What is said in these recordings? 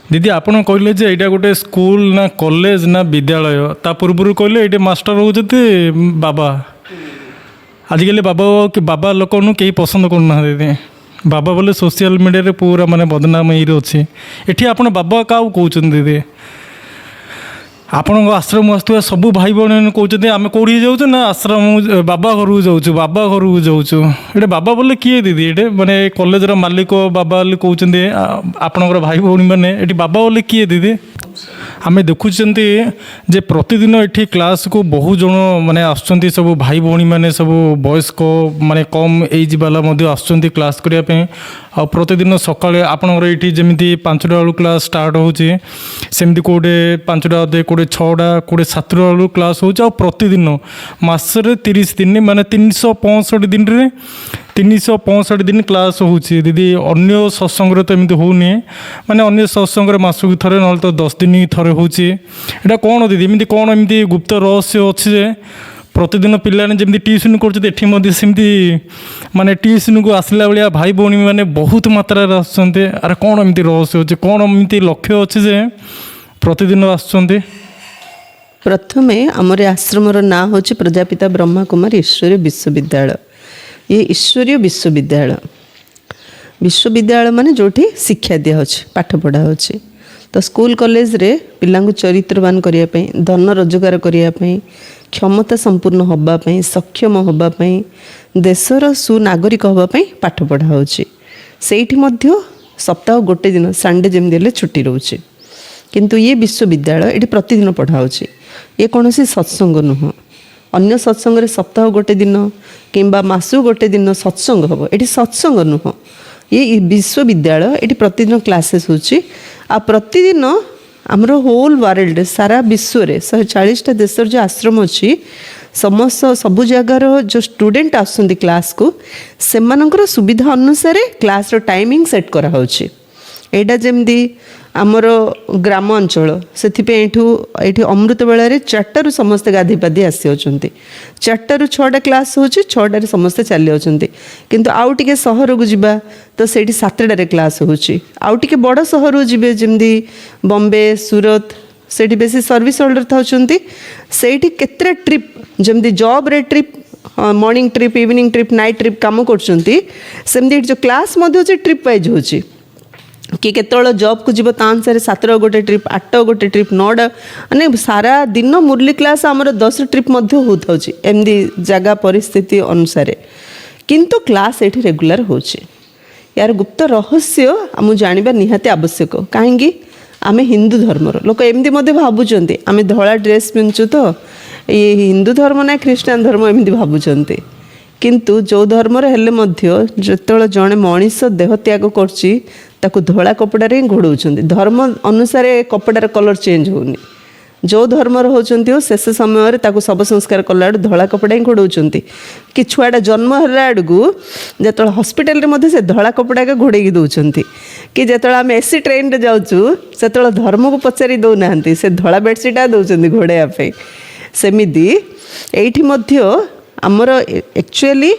दीदी आपण कहले जे एटा गोटे स्कूल ना कॉलेज ना विद्यालय ता पूर्व कहले ये मास्टर होते बाबा आजिकल बाबा कि बाबा लोक कहीं पसंद करना दीदी बाबा बोले सोशल मीडिया पूरा माने बदनाम ये अच्छे ये आप बाबा क्या कहते दीदी आपण आश्रम आसुवा सब भाई भाई कहते आम कौड़ी जाऊँ ना आश्रम बाबा घर जाऊँ बाबा घर जाऊँ ये बाबा बोले किए दीदी ये माने कॉलेज मालिक बाबा बोले कहते आपणकर भाई भाई मैंने ये बाबा बोले किए दीदी आम देखुंट जे प्रतिदिन ये क्लास को बहु जन माने आसुँच सब भाई भाई मैंने सब वयस्क माने कम एज वाला आसुँच क्लास करने आ प्रतिदिन सकाଳେ आपणकर ये जमी 5टा बेलू क्लास स्टार्ट होची सेमती कोड़े 5टा अधे कोड़े 6टा कोड़े 7टा बेलू क्लास हो प्रतिदिन मसरे 30 दिन माने 365 दिन रे 365 दिन क्लास होची दीदी अन्य सत्संग तो एमती होनी माने अन्य सत्संग मासक थरे ना तो 10 दिन थरे होची एटा कौन दीदी एमती कौन एमती गुप्त रहस्य अच्छे जे प्रतिदिन पिलाने जमी ट्यूशन करमती माने ट्यूशन को आसला भाया भाई भौणी मैंने बहुत मात्रा आसुँचे अरे कौन एमती रहस्य अच्छे कौन एमती लक्ष्य अच्छे जे प्रतिदिन आसुँचे प्रथमे आमर आश्रमर ना हूँ प्रजापिता ब्रह्मा कुमार ईश्वरीय विश्वविद्यालय ये ईश्वरीय विश्वविद्यालय माने जोठी शिक्षा दिया पाठ पढ़ा होची तो स्कूल कॉलेज रे पिलांगु चरित्रवान करिया पई धन रोजगार करिया पई क्षमता संपूर्ण होबा पई सक्षम होबा पई देशर सुनागरिक होबा पई पाठ पढ़ा होची सेठी मध्य सप्ताह गोटे दिन संडे जेम देले छुट्टी रहउची किंतु ये विश्वविद्यालय ये प्रतिदिन पढ़ा होची ये कौन सी सत्संग नुह अन्य सत्संग रे सप्ताह गोटे दिन किंबा मासु गोटे दिन सत्संग हम ये सत्संग नुह ये विश्वविद्यालय ये प्रतिदिन क्लासेस होची आ प्रतिदिन आमर होल वर्ल्ड सारा विश्व रे 140टा देश जो आश्रम अच्छी समस्त सबु जगार जो स्टूडेंट आसुँच क्लास को सेमानंकर सुविधा अनुसार क्लास रो टाइमिंग सेट करा होची एटा जमदी आमर ग्राम अंचल से ये अमृत बेलार 4टारू समस्ते गाधी पाधी आसी होचंती 4टारू 6टा क्लास होची 6टारे समस्ते चली होचंती किंतु आउ टिके सहर को जिबा तो सेठी 7टारे क्लास होची आउ टिके बड़ सहर जिबे जेमदी बॉम्बे सूरत सेठी बेसी सर्विस होल्डर थाउचंती सेठी केतरा ट्रिप जेमदी जॉब रे trip morning trip evening trip night trip काम करचंती सेमदी जो क्लास मध्ये होची ट्रिप वाइज होची कि केतल जॉब को जीव ता अनुसार 7टा गोटे ट्रिप 8टा गोटे ट्रिप 9टा माने सारा दिन मुरली क्लास आमर 10 ट्रिप मध्य होता एमदी जगह परिस्थिति अनुसार किंतु क्लास ये रेगुलर होची यार गुप्त रहस्य आम जानिबा निहाती आवश्यक कहीं आम हिंदू धर्मर लोक एमती भावुंट आम धला ड्रेस पिंधु तो ये हिंदू धर्म ना ख्रीष्टान धर्म एमती भावुंट किंतु जो धर्मर हेले जो जड़े मनीष देह त्याग करची ताकू धला कपड़ा रे घोड़ाउछंती धर्म अनुसार कपड़ार कलर चेंज होनी जो धर्मर होचंती हो शेष समय रे ताकू सब संस्कार कला धला कपड़ा ही घोड़ाउछंती कि छुआटा जन्म हला आडगु जेतळ हॉस्पिटल रे मध्ये से धला कपड़ा के घोड़ेई दउछंती कि जेतळ आम एसी ट्रेन रे जाउछु सेतळ धर्म को पचारि दउ नाहंती से धला बेडशीट आ दउछंती घोड़ेया पे सेमिदी एठी मध्ये आमर एक्चुअली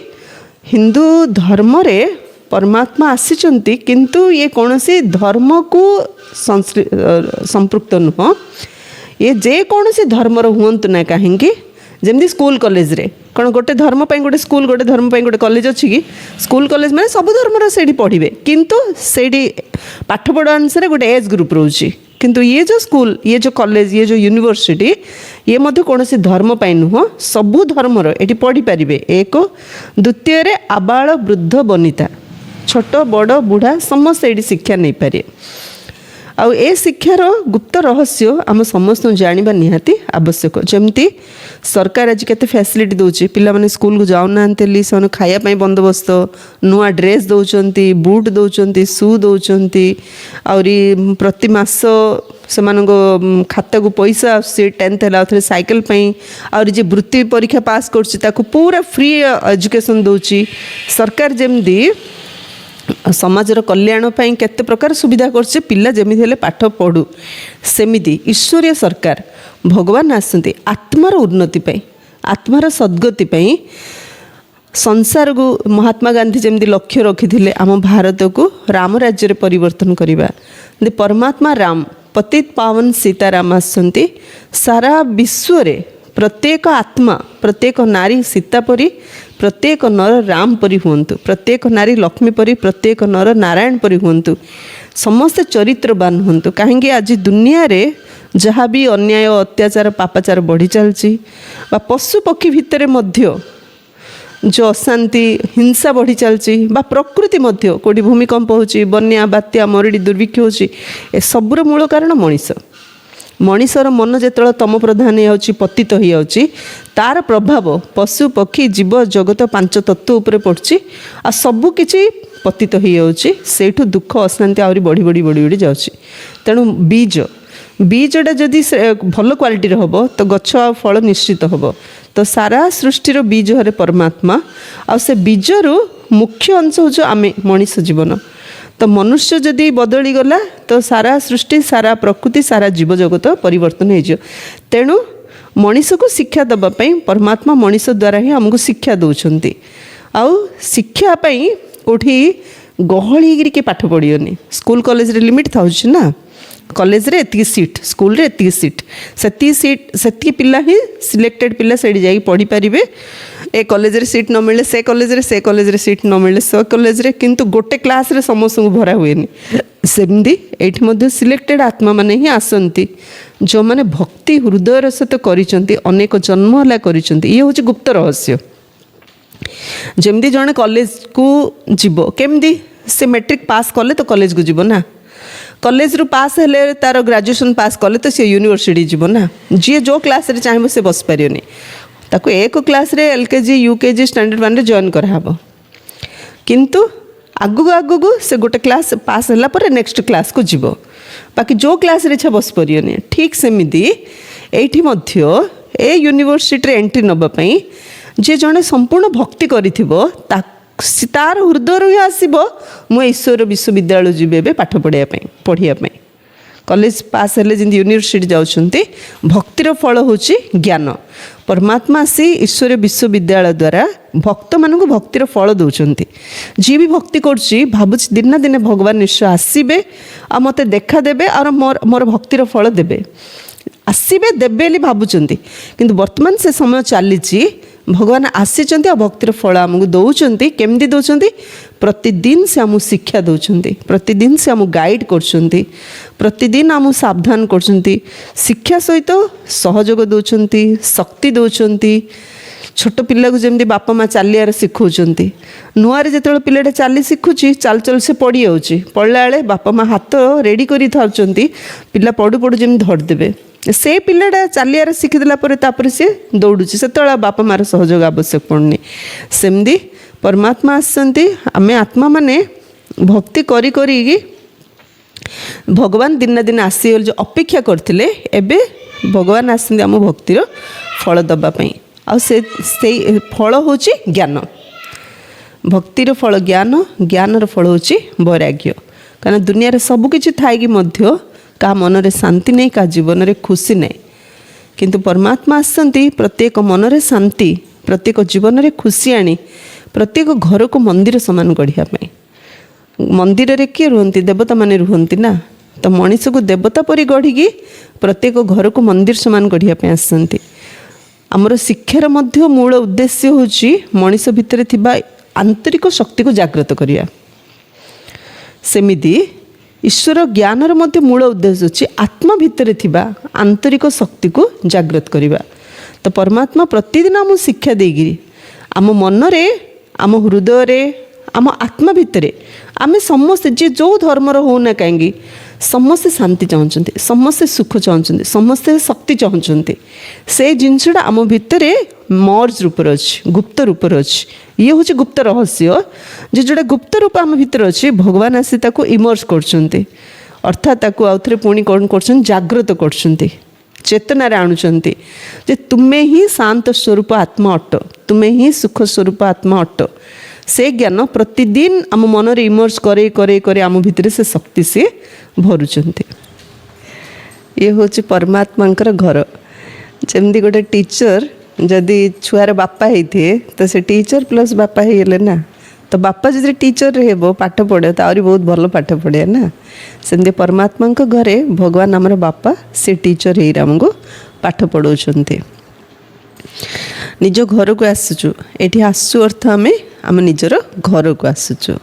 हिंदू धर्म रे परमात्मा आसीचंती किंतु ये कौन सी धर्म को संपृक्त नुह ये जे कौन सी धर्मर हुंतु ना कहीं जमती स्कूल कॉलेज रे कौन गोटे धर्म पाई गोटे स्कूल गोटे धर्म पाई गोटे कॉलेज अच्छी कि स्कूल कॉलेज माने सब धर्मर से पढ़े किंतु से पाठ पढ़ा अनुसार गोटे एज ग्रुप रोची किंतु ये जो स्कूल ये जो कॉलेज ये जो यूनिवर्सिटी ये मध्य कौन सी धर्म पाई नुह सबू धर्मर ये पढ़ी पारे एक द्वितीय रे आबाल वृद्ध बनिता छोट बड़ बुढ़ा समस्त ये शिक्षा नहीं पारे आउ ए शिक्षार गुप्त रहस्य आम समस्त जानिबा निहाती आवश्यक जमती सरकार आज केते फैसिलिटी दउची पिला माने स्कूल को जाउ नांतेली सन खाया पई बंदोबस्त नुआ ड्रेस दउचंती बूट दउचंती शू दउचंती आउरी प्रति मास सेमानको खाता को पैसा आसी 10th हला थरे साइकिल पई और जे वृत्ति परीक्षा पास करची ताको पूरा फ्री एजुकेशन दउची सरकार जेमदी समाजर कल्याण पाई केते प्रकार सुविधा करছে पिला जेमिति हेले पाठ पढ़ू सेमिति ईश्वरीय सरकार भगवान आसंती आत्मार उन्नति पाई आत्मार सद्गति पाई संसार को महात्मा गांधी जमी लक्ष्य रखी आम भारत को राम राज्य परिवर्तन करवा दे परमात्मा राम पतित पावन सीताराम आसନ୍ତି सारा विश्व रे प्रत्येक आत्मा प्रत्येक नारी सीता परी प्रत्येक नर राम परी हुंतु प्रत्येक नारी लक्ष्मी परी प्रत्येक नर नारायण परी हुंतु समस्त चरित्रवान हुंतु कहीं आज दुनिया रे जहाँ भी अन्याय अत्याचार पापाचार बढ़ी चलती पशु पक्षी भितर मध्य जो अशांति हिंसा बढ़ी चलती प्रकृति मध्य कोटी भूमिकंप होची बन्या बात्या मरुड़ी दुर्भिक्ष होची ए सबुर मूल कारण मनीष मनीषर मन जेतल तम प्रधान होची पतित हो जाउची तार प्रभाव पशु पक्षी जीव जगत पांच तत्व उपरे पड़ची आ सबु किछि पतित हो जाउची सेठु दुख अशांति आउरी बढ़ी बढ़ी बढ़ी बढ़ी जाउची तेणु बीजटा जदि भल क्वालिटी हम तो गछ आ फल निश्चित हम तो सारा सृष्टिर बीज हरे परमात्मा आ से बीजर मुख्य अंश हो आमे मनीष जीवन तो मनुष्य जदि बदली गला तो सारा सृष्टि सारा प्रकृति सारा जीव जगत परिवर्तन हो तेणु मनीष को शिक्षा देवाई परमात्मा मनीष द्वारा ही आमको शिक्षा दौरान आउ शिक्षापी कौटी गहली के पाठ पढ़ियोनी स्कूल कॉलेज रे लिमिट था ना कॉलेज रे एति सीट स्कूल रे एति सीट सेति पिला ही सिलेक्टेड पिला सेठी जाई पढ़ी पारिबे ए कॉलेज रे सीट न मिले से कॉलेज रे सीट न मिले से कॉलेज रे किंतु गोटे क्लास रे समस्त भरा हुएनी सेमदी एठी मध्ये सिलेक्टेड आत्मा माने ही आसंती जो माने भक्ति हृदय सहित करिसंती अनेक जन्म हला करिसंती ये होची गुप्त रहस्य जेमदी जने कॉलेज को जीवो केमदी से मैट्रिक पास कले तो कॉलेज को जीवो ना कॉलेज रु पास हेले तार ग्रेजुएशन पास कले तो सी यूनिवर्सिटी जीव ना जी जो क्लास रे चाहे से बस पारियोनी ताको एक क्लास रे एलकेजी यूकेजी स्टैंडर्ड 1 रे जॉइन कराहब किंतु आगु आगु से गोटे क्लास पास होला पर नेक्स्ट क्लास को जीव बाकी जो क्लास रे छा बस पारियोनी ठीक सेमिदी एठी मध्य ए यूनिवर्सिटी रे एंट्री नबा पई जे जने संपूर्ण भक्ति करिथिबो तार हृदय ही आसब मु ईश्वर विश्वविद्यालय जीवे पाठ पढ़िया कॉलेज पास हेले जमी यूनिवर्सिटी जाउछंती भक्तिर फल होची ज्ञान परमात्मा आसी ईश्वर विश्वविद्यालय द्वारा भक्त मानक भक्तिर फल दौरान जी भी भक्ति करुच्ची भावुची दिन ना दिन भगवान निश्चय आसबे आ मते देखा देबे और मोर भक्तिर फल देबे आसबे देबे भावुंट किंतु वर्तमान से समय चली भगवान आसीचंती आ भक्तिर फल आमको दौरान केमती दौरान प्रतिदिन से आमको शिक्षा दौरान प्रतिदिन से आमको गाइड कर प्रतिदिन आमको सावधान कर शिक्षा सहित सहयोग दौरान शक्ति दौरान छोट पिला को जमी बापा माँ चलियार शिखौंट नुआरे जो पिलाटा चली शिखुची चाल चल से पड़ी जाऊँगी पड़ला बेले बापा माँ हाथ रेडी कर पिला पड़ू पड़ू जमी धरदेवे से पिलाटा चलियार शिखिदेला सी दौड़ुची से बापा मार सहयोग आवश्यक पड़नी सेमती परमात्मा आसती आमे आत्मा माने भक्ति करी करी भगवान दिन दिन आसीगले जो अपेक्षा करथिले एबे भगवान आसती आम भक्तिर फल दबापी आ से फल होची ज्ञान भक्तिर फल ज्ञान ज्ञानर फल होची वैराग्य कारण दुनिया रे सब किछि थाई मध्य का मन रे शांति नहीं का जीवन रे खुशी नहीं किंतु परमात्मा आसती प्रत्येक मन रे शांति प्रत्येक जीवन रे खुशी आनी प्रत्येक घर को मंदिर समान गढ़िया मंदिर रे किए रुहंती देवता माने रुहंती ना तो मनीष को देवता परी गढ़ी प्रत्येक घर को मंदिर समान गढ़िया आसती आमर शिक्षार मध्य मूल उद्देश्य होची मनीष भितर थिबा आंतरिक शक्ति को जागृत करिया सेमिति ईश्वर ज्ञानर मध्य मूल उद्देश्य होची आत्मा भितर थिबा आंतरिक शक्ति को जागृत करिवा तो परमात्मा प्रतिदिन आम शिक्षा देगिरी आम मन रे आम हृदय रे आम आत्मा भितर आमे समस्ते जे जो धर्मर होना कहीं समस्ते शांति चाहते समस्ते सुख चाहते समस्ते शक्ति चाहते से जिनसटा आम भितर मर्ज रूप अच्छी गुप्त रूप अच्छी ये हूँ गुप्त रहस्य जे जोड़ा गुप्त रूप आम भितर अच्छी भगवान आसी ताको इमर्ज करछन्ते अर्थात ताको आउथरे पुणी कौन करछन जागृत करछन्ते चेतनार आणुचंती जे तुम्हें ही शांत स्वरूप आत्मा अट तुम्हें ही सुख स्वरूप आत्मा अट से ज्ञान प्रतिदिन आम मन रे इमर्ज करे करे करे आम भितर से शक्ति से भरुचंती ये हूँ परमात्मा घर जमती गोटे टीचर जदि छुआर बापा होते तो से टीचर प्लस बापा होगले ना तो तो बापा जदि टीचर हेबो पाठ पढ़े तो आहरी बहुत भल पाठ पढ़े ना सेमती परमात्मा घरे भगवान आमर बापा से टीचर हे आमको पाठ पढ़ाउछन्ते निज घर को आसुचु एठी आसु अर्थ आम निजर घर को आसुचु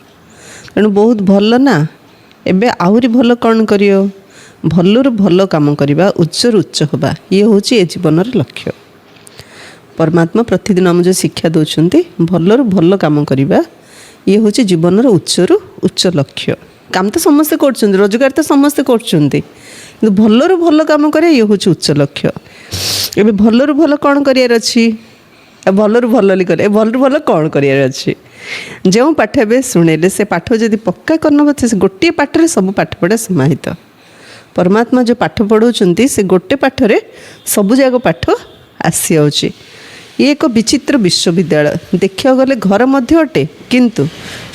तेणु बहुत भल ना एबे आहरी भल कौन करियो भलर भल काम करवा उच्चर उच्च होगा ये हूँ ए जीवन लक्ष्य परमात्मा प्रतिदिन आम जो शिक्षा दौरान भलर भल काम करवा ये हूँ जीवन उच्चर उच्च लक्ष्य काम तो समस्ते कर रोजगार तो समस्ते कर भलर भल काम कर ये हूँ उच्च लक्ष्य ए भलर भल कौन करार अच्छी भलर भल करे भलर भल कौन करार अच्छी जो पाठ ए शुणेले से पाठ जदि पक्का करन से गोटे पाठरे सब पाठ पढ़ा समाहित परमात्मा जो पाठ पढ़ाऊँ से गोटे पाठरे सबु जाक पाठ आसी आउची ये एक विचित्र विश्वविद्यालय देखा गले घर मध्य अटे किंतु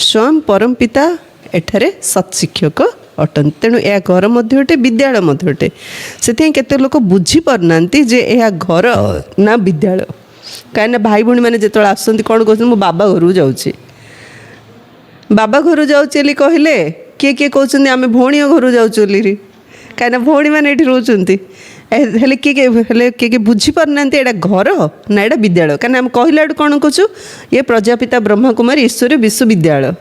स्वयं परम पिता एठारे सत्शिक्षक अटन तेणु यह घर मध्य अटे विद्यालय मध्य अटे से केते लोक बुझी पारना जे यह घर ना विद्यालय कहीं भाई भौणी मैंने जो आसुँच कौन कहते मो बाबा घर जाऊँगी बाबा घर जाऊँगी कहले किए किए कहते आम भौणी घर जाऊँ कहीं भौणी मैंने ये रोचंती हेले किए बुझीपारना यहाँ घर ना यहाँ विद्यालय कहीं आम कहला कौन कहूँ ये प्रजापिता ब्रह्मा कुमारी ईश्वर विश्वविद्यालय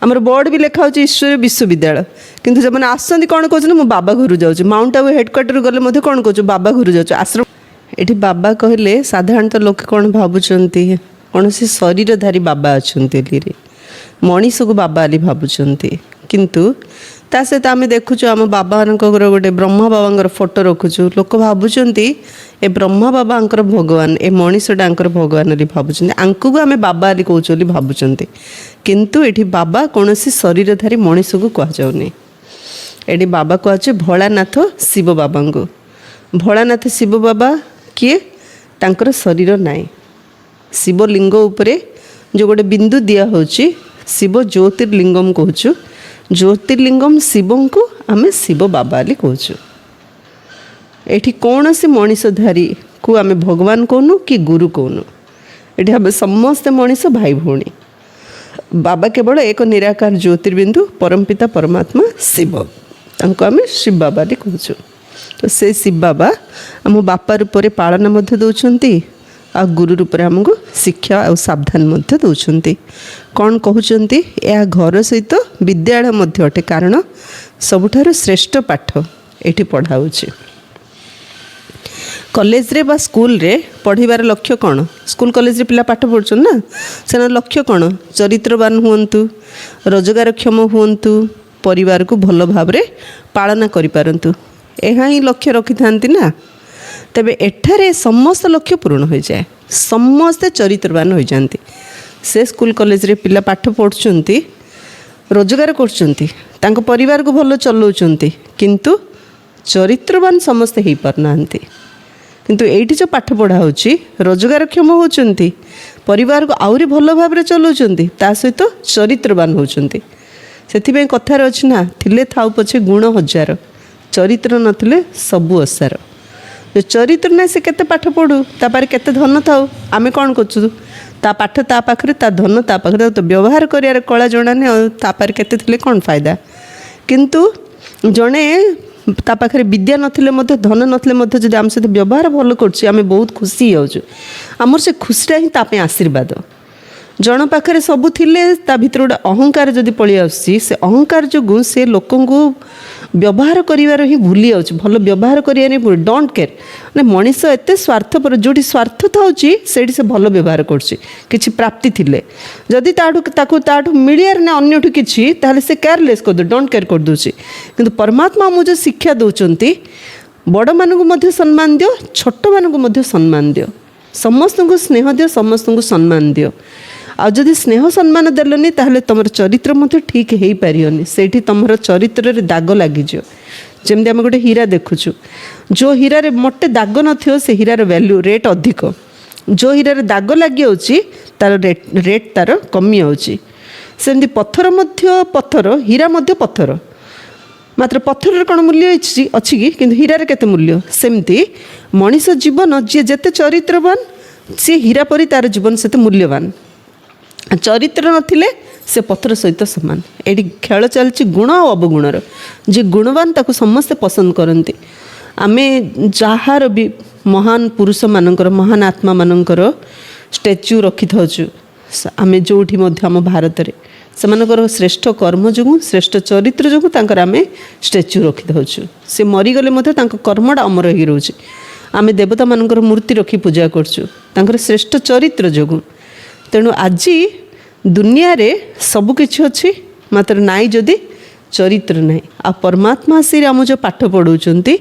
आमर बोर्ड भी लिखा हो ईश्वर विश्वविद्यालय किंतु जब मैंने आसुँच कौन कहते मो बाबा घर जाऊँ माउंट आबू हेडक्वार्टर गले कौन कहूँ बाबा घर जाऊँ आश्रम ये बाबा कहले साधारणतः लोक कौन भावुंट कौन से शरीरधारी बाबा अच्छा मनीष को बाबा आली भावुंट किंतु ता सहित आम देखुचु आम बाबा गोटे ब्रह्मा बाबा फोटो रखुचु लोक भावुंट ए ब्रह्मा बाबा भगवान ए मनीषटा भगवान भावुं आंकु आम बाबा आली कौच भावुंट किंतु ये बाबा कौन शरीरधारी मनीष को कहुनी ये बाबा कहुचे भोलानाथ शिव बाबा को भोलानाथ शिव बाबा किए तांकर शरीर नाई शिवलिंग उपरे जो गोटे बिंदु दिया होची शिव ज्योतिर्लिंगम कहूँ ज्योतिर्लिंगम शिवं को आम शिव बाबा आली कहूँ एठी कौन से मनीषधारी को आम भगवान कहूँ कि गुरु कहूँ ये आम समस्ते मनीष भाई भौणी बाबा केवल एक निराकार ज्योतिर्बिंदु परमपिता परमात्मा शिव तांको आम शिव बाबा आली कहूँ तो से शिव बाबा आम बापा रूप में पालना दौरान आ गुरु रूप में आमको शिक्षा और सावधान दौरान कौन कहते यह घर सहित विद्यालय अटे कारण सबुठारु श्रेष्ठ पाठ ये पढ़ाऊँ कॉलेज रे बा स्कूल रे पढ़ार लक्ष्य कौन स्कूल कॉलेज रे पिला पाठ पढ़ुन ना से लक्ष्य कौन चरित्रवान हुंतु रोजगारक्षम हुंतु परिवार को भल भाव पालना करिपारंतु यह ही लक्ष्य रखि थांती ना तेबे एठारे समस्त लक्ष्य पूर्ण हो जाए समस्ते चरित्रवान हो जाती से स्कूल कॉलेज रे पिला पाठ पढ़ुंट रोजगार कर परिवार को भल चलाउछंती किंतु चरित्रवान समस्ते हो पारना किंतु एठी जो पाठ पढ़ा होची रोजगारक्षम होचंती परिवार को आउरी भल भाव चलाउछंती ता सहित चरित्रवान होचंती सेथिबे कथार अछि ना थिले थाउ पछे गुण हजार चरित्र नथिले सबु असार जो चरित्र ना से केते पाठ पढ़ू तापारे केते धन थाउ आमे कौन करछु ता पाठ ता पाखरे ता धन ता पाखरे तो व्यवहार करियार कला जणा ने तापारे केते थिले कौन फायदा किंतु जणे ता पाखरे विद्या नथिले मध्य धन नथिले मध्य जदि आम सहित व्यवहार भल करछि आमे बहुत खुशी होजु आमर से खुशीटा ही तापे आशीर्वाद जन पाखरे सबू थिले ता भितर गोटे अहंकार जदि पळि आसी से अहंकार जो से लोकंकु व्यवहार करिवार ही भूली जाउछि भल व्यवहार करियार भूल डोंट केयर माने मनीष एते स्वार्थपर जोटी स्वार्थ थाउछि सेठी से भल व्यवहार करछि किछि प्राप्ति थिले जदि ताठु मिलियार ना अन्यठु किछि ताहले से केयरलेस कर दो डोंट केयर कर दोछि किंतु परमात्मा मुझे शिक्षा दउचंती बड़ मानकु मध्य सम्मान दियो छोट मानकु मध्य सम्मान दियो समस्त को स्नेह दियो समस्त को सम्मान दियो आ जदि स्नेह सम्मान देलनी ताहले तुमर चरित्र मध्य ठीक हो पारियोनी सेठी तुमर चरित्र रे दाग लागिजो जेमती आम गोटे हीरा देखुचु जो हीरा रे मोटे दाग नथियो से हीरार वैल्यू रेट अधिक जो हीरार दाग लगी जाउची तार रेट तार कमी जाउची सेमती पत्थर मध्य पत्थर हीरा मध्य पत्थर मात्र पत्थर कौन मूल्य अच्छी कि किंतु हीरार केते मूल्य सेमती मनीष जीवन जी जेते चरित्रवान सी हीरा परी तार जीवन सेते मूल्यवान चरित्र नथिले से पथर सहित सामान। ये खेल चलती गुण और अवगुणर, जे गुणवान ताको समस्ते पसंद करती। आमे जार भी महान पुरुष मानकर महान आत्मा मानकर स्टैच्यू रखी थाउछु आमे जोठी मध्य आम भारत रे सेमानकर श्रेष्ठ कर्म जो श्रेष्ठ चरित्र जो तांकर आमे स्टैच्यू रखी थाउछु। से मरीगले मध्य तांको कर्मटा अमर हो रोचे। आमे देवता मानकर मूर्ति रखी पूजा करछु तांकर श्रेष्ठ चरित्र जो। तेणु आज दुनिया रे सब किछि अछि मात्र नाई जदि चरित्र नाई। आ परमात्मा आसी आम जो पाठ पढ़ाउछंती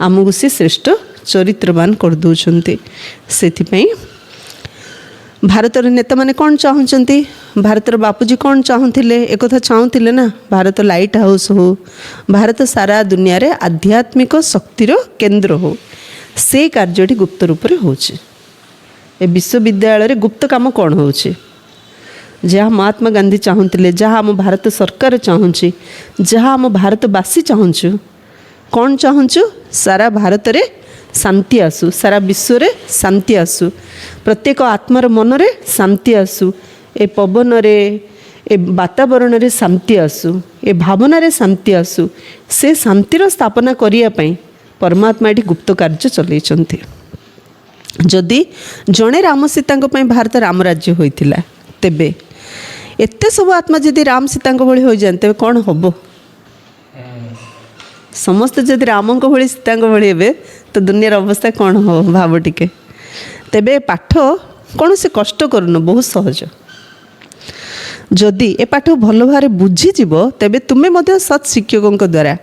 आमको से श्रेष्ठ चरित्रवान कर दउछंती। सेथिपई भारतर नेता माने कौन चाहते, भारतर बापूजी कौन चाहूले, एक चाहूले ना भारत लाइट हाउस हो, भारत सारा दुनिया रे आध्यात्मिक शक्तिर केन्द्र हो। से कार्यटी गुप्त रूप से होचे। ए विश्वविद्यालय रे गुप्त काम कौन होचे, जहाँ महात्मा गांधी चाहूले, जहाँ आम भारत सरकार चाहूँगी, जहाँ आम भारतवासी चाहूँ, कौन चाहूँ सारा भारत रे शांति आसु, सारा विश्व रे शांति आसु, प्रत्येक आत्मार मन रे शांति आसु, ए पवन रे ए वातावरण रे शांति आसु, ए भावना रे शांति आसु। से शांतिर स्थापना करिया पई परमात्मा एटी गुप्त कार्य चलैछंती। जदि जड़े राम सीता भारत राम राज्य होइतिला तेबे एते सब आत्मा जदि राम सीता भली हो जाए तेबे कौन हम? समस्त जदि राम भली सीता भली हेबे तो दुनियार अवस्था कौन हो भाव टिके। तेबे पाठ कौन से कष्ट करुन, बहुत सहज। जदि ए पाठ भल भाव बुझीज तेबे तुम्हें मध्य सत् शिक्षकों द्वारा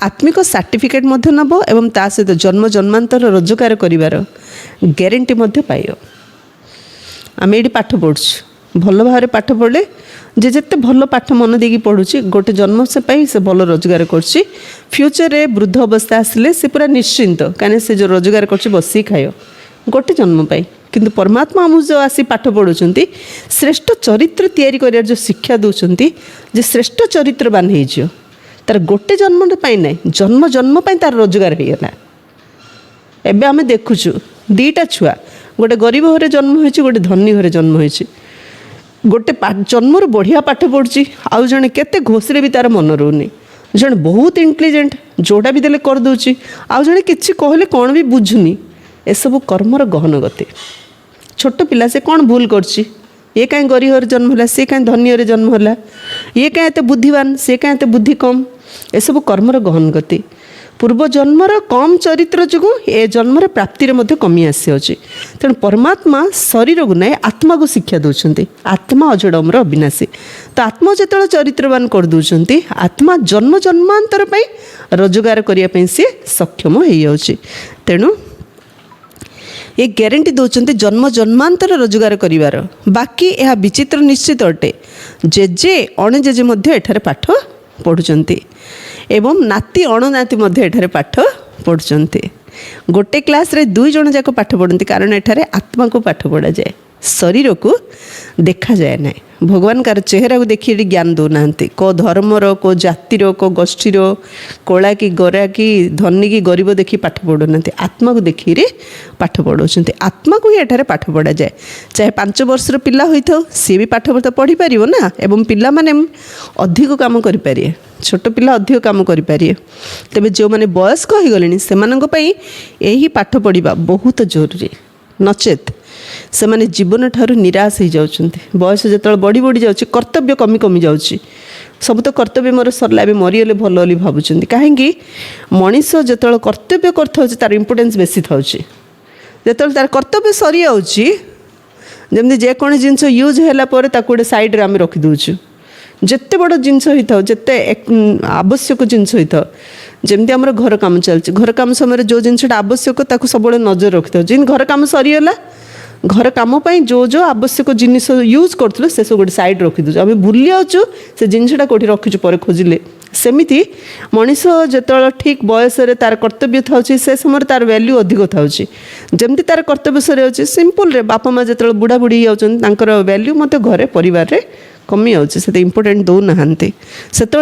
आत्मिक सर्टिफिकेट नब एवं ता सहित जन्म जन्मांतर रोजगार करिवार ग्यारंटी पाइयो। आम ये पाठ पढ़ु भल भाव पाठ पढ़ले जे जिते भल पाठ मन देकी पढ़ुची गोटे जन्म से पाई से भल रोजगार करछि। फ्यूचर रे वृद्ध अवस्था आसिले से पूरा निश्चिंत, कहीं से जो रोजगार करछि बसी खायो गोटे जन्म पाई। किंतु परमात्मा आम जो आसी पाठ पढ़ुचंती श्रेष्ठ चरित्र तैयारी कर जो शिक्षा दौरान जे श्रेष्ठ चरित्रवान हो तार गोटे जन्म पाई ना, जन्म जन्म पाई तार रोजगार होगा। एबे आमे देखुछु दीटा छुआ, गोटे गरीब घरे जन्म होइछि, गोटे धनी घरे जन्म होइछि। गोटे जन्मर बढ़िया पाठ पढ़ुछि, आउ जणे केते घोषरे भी तार मन रोनी। जणे बहुत इंटेलिजेंट, जोड़ा भी देले कर दउछि, आउ जणे किछि कहले कोन भी बुझुनी। ए सब कर्मर गहन गति। छोट पिला से कौन भूल करछि, ये कहीं गरीब घरे जन्म होला, से कहीं धनी घरे जन्म होला, ये कहीं एते बुद्धिवान, से कहीं एते बुद्धि कम। ए सब कर्मर गहन गति। पूर्व जन्मर कम चरित्र जो ए जन्मर प्राप्ति रे कमी आसी अछि। तेणु परमात्मा शरीर को ना आत्मा को शिक्षा दौरान। आत्मा अजड़ अमर अविनाशी। तो आत्मा जो चरित्रवान कर दौरान आत्मा जन्म जन्मांतर रोजगार करने सी सक्षम हो जाଉଛି। तेणु ये ग्यारंटी दौरान जन्म जन्मांतर रोजगार करिवार। बाकी यह विचित्र निश्चित अटे, जेजे अणजेजे एठारे पाठ पढ़ुचंती एवं नाती अणनाती एठारे पाठ पढ़ुचंती। गोटे क्लास रे दुई जण जाक पाठ पढ़ती, कारण एठारे आत्मा को पाठ पढ़ा जाए, शरीर को देखा जाए ना। भगवान कार चेहरा को देखिए ज्ञान दौना, को धर्मर, को जातिर, को गोष्ठीर, कला कि गोरा कि धनी कि गरीब देखी पाठ पढ़ुना, आत्मा को देखी पाठ पढ़ाऊँ। आत्मा को ही एठारे पाठ पढ़ा जाए। चाहे 5 वर्षर पिला होता सी भी पाठ पढ़ी पार ना, एवं पिला माने अधिक काम करें, छोट पिला अधिक काम करें। तेज जो मैंने वयस्क हो गले से यही पाठ पढ़ा बहुत जरूरी, नचेत से माने जीवन ठारू निराश हो जाउछन्ते। बयस जो बढ़ी बढ़ी जाउछि, कर्तव्य कमी कमी जाउछि। सब तो कर्तव्य मोर सरला ए मरीगले भल बोली भावुछन्ते। कहीं मनीष जो कर्तव्य करथाउछि तार इम्पोर्टेन्स बेसी थाउछि। जो तार कर्तव्य सरी जाउछि, जमती जेकोसी जिनस यूज होला पर ताको गोटे साइड रे आमे रखी दउछु। जिते बड़ जिनस होता जिते आवश्यक जिनस होता, जमती आमर घर काम चलछि, घर काम समय जो जिनसटा आवश्यक ताको सब नजर रखि था। जिन घर काम सरीगला, घर काम जो जो आवश्यक जिनिस यूज करूँ से सब गोटे साइड रखी दूँ। आम भूली जाऊँ से जिनसटा कौटी रखीचु पर खोजिले। सेमिति मनीष जो ठीक बयस तार कर्तव्य था से समय तार वैल्यू अधिक था। जमती तार कर्तव्य सरी सिंपल रे बापा माँ जो बुढ़ा बुढ़ी जाकर वैल्यू मत घरे परिवार रे कमी जाऊँगी, से इम्पोर्टेंट दौना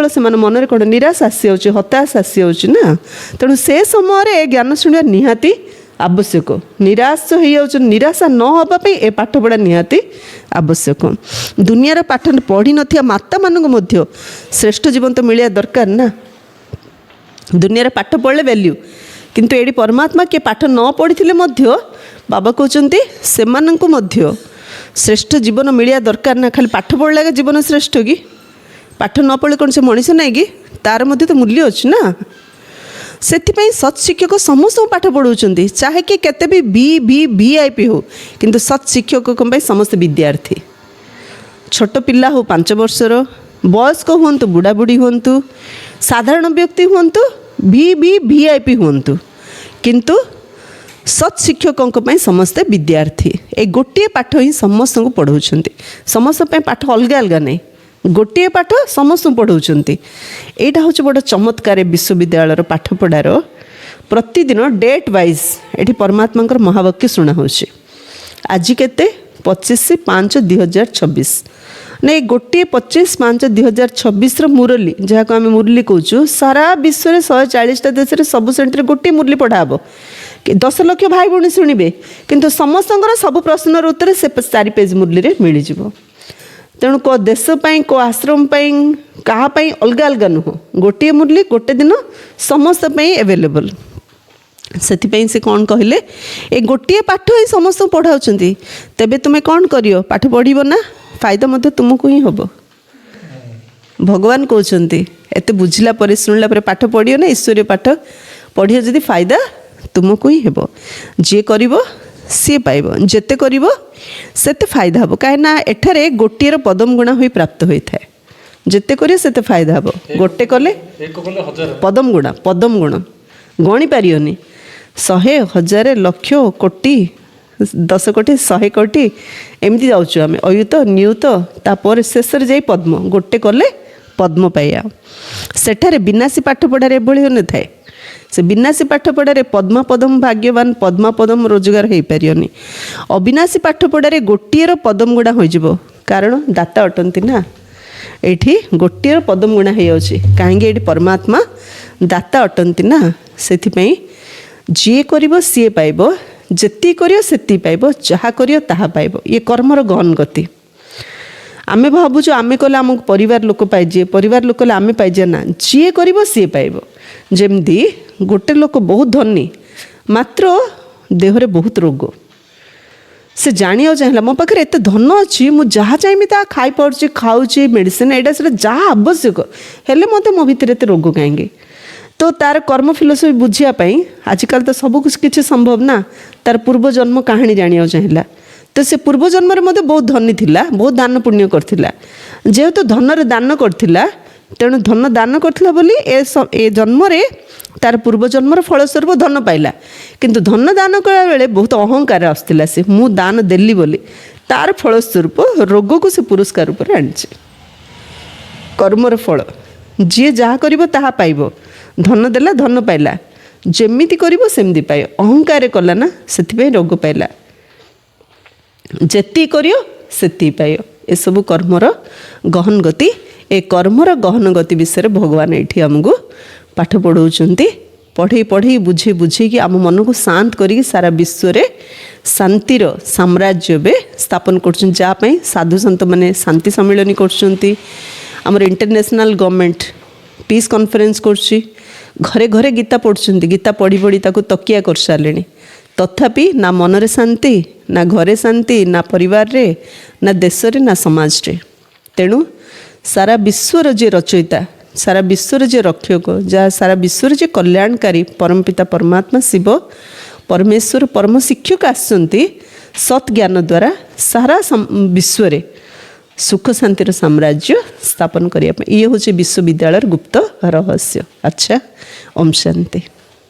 से मन कौन निराश आसी जाऊँ, हताश आसी जाऊँ ना। तेणु से समय ज्ञान शुणा निहाती ଆବଶ୍ୟକ। ନିରାଶ ହେଇଯାଉଛନ୍ତି, ନିରାଶା ନ ହେବା ପାଇଁ ଏ ପାଠପଢ଼ା ନିହାତି ଆବଶ୍ୟକ। ଦୁନିଆର ପାଠ ପଢ଼ିନଥିବା ମାତାମାନଙ୍କୁ ମଧ୍ୟ ଶ୍ରେଷ୍ଠ ଜୀବନ ତ ମିଳିବା ଦରକାର ନା। ଦୁନିଆରେ ପାଠ ପଢ଼ିଲେ ଭ୍ୟାଲ୍ୟୁ, କିନ୍ତୁ ଏଠି ପରମାତ୍ମା କିଏ ପାଠ ନ ପଢ଼ିଥିଲେ ମଧ୍ୟ ବାବା କହୁଛନ୍ତି ସେମାନଙ୍କୁ ମଧ୍ୟ ଶ୍ରେଷ୍ଠ ଜୀବନ ମିଳିବା ଦରକାର ନା। ଖାଲି ପାଠ ପଢ଼ିଲା ଜୀବନ ଶ୍ରେଷ୍ଠ କି? ପାଠ ନ ପଢ଼ିଲେ କ'ଣ ସେ ମଣିଷ ନାହିଁ କି? ତାର ମଧ୍ୟ ତ ମୂଲ୍ୟ ଅଛି ନା। ସେଥିପାଇଁ ସତ୍ ଶିକ୍ଷକ ସମସ୍ତଙ୍କୁ ପାଠ ପଢ଼ାଉଛନ୍ତି, ଚାହେ କି କେତେ ବି VIP ହଉ, କିନ୍ତୁ ସତ୍ ଶିକ୍ଷକଙ୍କ ପାଇଁ ସମସ୍ତେ ବିଦ୍ୟାର୍ଥୀ। ଛୋଟ ପିଲା ହଉ 5 ବର୍ଷର, ବୟସ୍କ ହୁଅନ୍ତୁ, ବୁଢ଼ାବୁଢ଼ୀ ହୁଅନ୍ତୁ, ସାଧାରଣ ବ୍ୟକ୍ତି ହୁଅନ୍ତୁ, VIP ହୁଅନ୍ତୁ, କିନ୍ତୁ ସତ୍ ଶିକ୍ଷକଙ୍କ ପାଇଁ ସମସ୍ତେ ବିଦ୍ୟାର୍ଥୀ। ଏ ଗୋଟିଏ ପାଠ ହିଁ ସମସ୍ତଙ୍କୁ ପଢ଼ାଉଛନ୍ତି। ସମସ୍ତଙ୍କ ପାଇଁ ପାଠ ଅଲଗା ଅଲଗା ନାହିଁ, ଗୋଟିଏ ପାଠ ସମସ୍ତଙ୍କୁ ପଢ଼ାଉଛନ୍ତି। ଏଇଟା ହେଉଛି ବଡ଼ ଚମତ୍କାର ବିଶ୍ୱବିଦ୍ୟାଳୟର ପାଠପଢ଼ାର। ପ୍ରତିଦିନ ଡେଟ୍ ୱାଇଜ୍ ଏଠି ପରମାତ୍ମାଙ୍କର ମହାବାକ୍ୟ ଶୁଣା ହେଉଛି। ଆଜି କେତେ? 25/5/2026। ନା ଏ ଗୋଟିଏ 25/5/2026ର ମୁରଲି, ଯାହାକୁ ଆମେ ମୁରଲି କହୁଛୁ, ସାରା ବିଶ୍ୱରେ 140ଟା ଦେଶରେ ସବୁ ସେଣ୍ଟରରେ ଗୋଟିଏ ମୁରଲି ପଢ଼ା ହେବ। 10 ଲକ୍ଷ ଭାଇ ଭଉଣୀ ଶୁଣିବେ, କିନ୍ତୁ ସମସ୍ତଙ୍କର ସବୁ ପ୍ରଶ୍ନର ଉତ୍ତର ସେ 4 ପେଜ୍ ମୁରଲିରେ ମିଳିଯିବ। ତେଣୁ କେଉଁ ଦେଶ ପାଇଁ, କେଉଁ ଆଶ୍ରମ ପାଇଁ, କାହା ପାଇଁ ଅଲଗା ଅଲଗା ନୁହଁ, ଗୋଟିଏ ମୁରଲି ଗୋଟେ ଦିନ ସମସ୍ତ ପାଇଁ ଆଭେଲେବଲ୍। ସେଥିପାଇଁ ସେ କ'ଣ କହିଲେ, ଏ ଗୋଟିଏ ପାଠ ହିଁ ସମସ୍ତଙ୍କୁ ପଢ଼ାଉଛନ୍ତି। ତେବେ ତୁମେ କ'ଣ କରିବ? ପାଠ ପଢ଼ିବ ନା? ଫାଇଦା ମଧ୍ୟ ତୁମକୁ ହିଁ ହେବ। ଭଗବାନ କହୁଛନ୍ତି ଏତେ ବୁଝିଲା ପରେ, ଶୁଣିଲା ପରେ ପାଠ ପଢ଼ିବ ନା? ଈଶ୍ୱରୀୟ ପାଠ ପଢ଼ିବ ଯଦି ଫାଇଦା ତୁମକୁ ହିଁ ହେବ। ଯିଏ କରିବ ସିଏ ପାଇବ, ଯେତେ କରିବ ସେତେ ଫାଇଦା ହେବ। କାହିଁକିନା ଏଠାରେ ଗୋଟିଏର ପଦମ ଗୁଣା ହୋଇ ପ୍ରାପ୍ତ ହୋଇଥାଏ। ଯେତେ କରିବ ସେତେ ଫାଇଦା ହେବ। ଗୋଟେ କଲେ ପଦମ ଗୁଣ ଗଣି ପାରିବନି। 100, 1000, ଲକ୍ଷ, କୋଟି, 10 କୋଟି, 100 କୋଟି ଏମିତି ଯାଉଛୁ ଆମେ, ଅୟୁତ ନିୟୁତ, ତାପରେ ଶେଷରେ ଯାଇ ପଦ୍ମ। ଗୋଟେ କଲେ ପଦ୍ମ ପାଇବା। ସେଠାରେ ବିନାଶୀ ପାଠପଢ଼ାରେ ଏଭଳି ହୋଇନଥାଏ। ସେ ବିନାଶୀ ପାଠପଢ଼ାରେ ପଦ୍ମ ଭାଗ୍ୟବାନ, ପଦ୍ମ ରୋଜଗାର ହୋଇପାରିବନି। ଅବିନାଶୀ ପାଠପଢ଼ାରେ ଗୋଟିଏର ପଦମ ଗୁଣା ହୋଇଯିବ, କାରଣ ଦାତା ଅଟନ୍ତି ନା। ଏଇଠି ଗୋଟିଏର ପଦମ ଗୁଣା ହେଇଯାଉଛି, କାହିଁକି? ଏଇଠି ପରମାତ୍ମା ଦାତା ଅଟନ୍ତି ନା। ସେଥିପାଇଁ ଯିଏ କରିବ ସିଏ ପାଇବ, ଯେତିକି କରିବ ସେତିକି ପାଇବ, ଯାହା କରିବ ତାହା ପାଇବ। ଇଏ କର୍ମର ଗହନ ଗତି। ଆମେ ଭାବୁଛୁ ଆମେ କଲେ ଆମକୁ ପରିବାର ଲୋକ ପାଇଯିବେ, ପରିବାର ଲୋକ କଲେ ଆମେ ପାଇଯିବା ନା। ଯିଏ କରିବ ସିଏ ପାଇବ। ଯେମିତି ଗୋଟେ ଲୋକ ବହୁତ ଧନୀ, ମାତ୍ର ଦେହରେ ବହୁତ ରୋଗ। ସେ ଜାଣିବାକୁ ଚାହିଁଲା ମୋ ପାଖରେ ଏତେ ଧନ ଅଛି, ମୁଁ ଯାହା ଚାହିଁବି ତାହା ଖାଇପାରୁଛି, ଖାଉଛି, ମେଡ଼ିସିନ ଏଇଟା ସେଟା ଯାହା ଆବଶ୍ୟକ, ହେଲେ ମୋତେ ମୋ ଭିତରେ ଏତେ ରୋଗ କାହିଁକି? ତ ତାର କର୍ମ ଫିଲୋସଫି ବୁଝିବା ପାଇଁ ଆଜିକାଲି ତ ସବୁ କିଛି ସମ୍ଭବ ନା। ତାର ପୂର୍ବଜନ୍ମ କାହାଣୀ ଜାଣିବାକୁ ଚାହିଁଲା, ତ ସେ ପୂର୍ବଜନ୍ମରେ ମଧ୍ୟ ବହୁତ ଧନୀ ଥିଲା, ବହୁତ ଦାନ ପୁଣ୍ୟ କରିଥିଲା। ଯେହେତୁ ଧନରେ ଦାନ କରିଥିଲା, ତେଣୁ ଧନ ଦାନ କରିଥିଲା ବୋଲି ଏ ଜନ୍ମରେ ତାର ପୂର୍ବଜନ୍ମର ଫଳସ୍ୱରୂପ ଧନ ପାଇଲା। କିନ୍ତୁ ଧନ ଦାନ କଲାବେଳେ ବହୁତ ଅହଙ୍କାର ଆସୁଥିଲା, ସେ ମୁଁ ଦାନ ଦେଲି ବୋଲି। ତାର ଫଳସ୍ୱରୂପ ରୋଗକୁ ସେ ପୁରସ୍କାର ରୂପରେ ଆଣିଛି। କର୍ମର ଫଳ, ଯିଏ ଯାହା କରିବ ତାହା ପାଇବ। ଧନ ଦେଲା, ଧନ ପାଇଲା, ଯେମିତି କରିବ ସେମିତି ପାଇବ। ଅହଙ୍କାର କଲା ନା, ସେଥିପାଇଁ ରୋଗ ପାଇଲା। ଯେତିକି କରିବ ସେତିକି ପାଇବ। ଏସବୁ କର୍ମର ଗହନ ଗତି। ଏ କର୍ମର ଗହନ ଗତି ବିଷୟରେ ଭଗବାନ ଏଇଠି ଆମକୁ ପାଠ ପଢ଼ାଉଛନ୍ତି। ପଢ଼େଇ ବୁଝେଇକି ଆମ ମନକୁ ଶାନ୍ତ କରିକି ସାରା ବିଶ୍ୱରେ ଶାନ୍ତିର ସାମ୍ରାଜ୍ୟ ଏବେ ସ୍ଥାପନ କରୁଛନ୍ତି। ଯାହା ପାଇଁ ସାଧୁସନ୍ତମାନେ ଶାନ୍ତି ସମ୍ମିଳନୀ କରୁଛନ୍ତି। ଆମର ଇଣ୍ଟରନ୍ୟାସନାଲ ଗଭର୍ଣ୍ଣମେଣ୍ଟ ପିସ୍ କନଫରେନ୍ସ କରୁଛି। ଘରେ ଘରେ ଗୀତା ପଢ଼ୁଛନ୍ତି। ଗୀତା ପଢ଼ି ତାକୁ ତକିଆ କରିସାରିଲେଣି। ତଥାପି ନା ମନରେ ଶାନ୍ତି, ନା ଘରେ ଶାନ୍ତି, ନା ପରିବାରରେ, ନା ଦେଶରେ, ନା ସମାଜରେ। ତେଣୁ ସାରା ବିଶ୍ୱର ଯିଏ ରଚୟିତା, ସାରା ବିଶ୍ୱର ଯିଏ ରକ୍ଷକ, ଯାହା ସାରା ବିଶ୍ୱର ଯିଏ କଲ୍ୟାଣକାରୀ, ପରମପିତା ପରମାତ୍ମା ଶିବ ପରମେଶ୍ୱର ପରମ ଶିକ୍ଷକ ଆସିଛନ୍ତି ସତ୍ ଜ୍ଞାନ ଦ୍ୱାରା ସାରା ବିଶ୍ୱରେ ସୁଖ ଶାନ୍ତିର ସାମ୍ରାଜ୍ୟ ସ୍ଥାପନ କରିବା ପାଇଁ। ଇଏ ହେଉଛି ବିଶ୍ୱବିଦ୍ୟାଳୟର ଗୁପ୍ତ ରହସ୍ୟ। ଆଚ୍ଛା, ଓମ୍ ଶାନ୍ତି।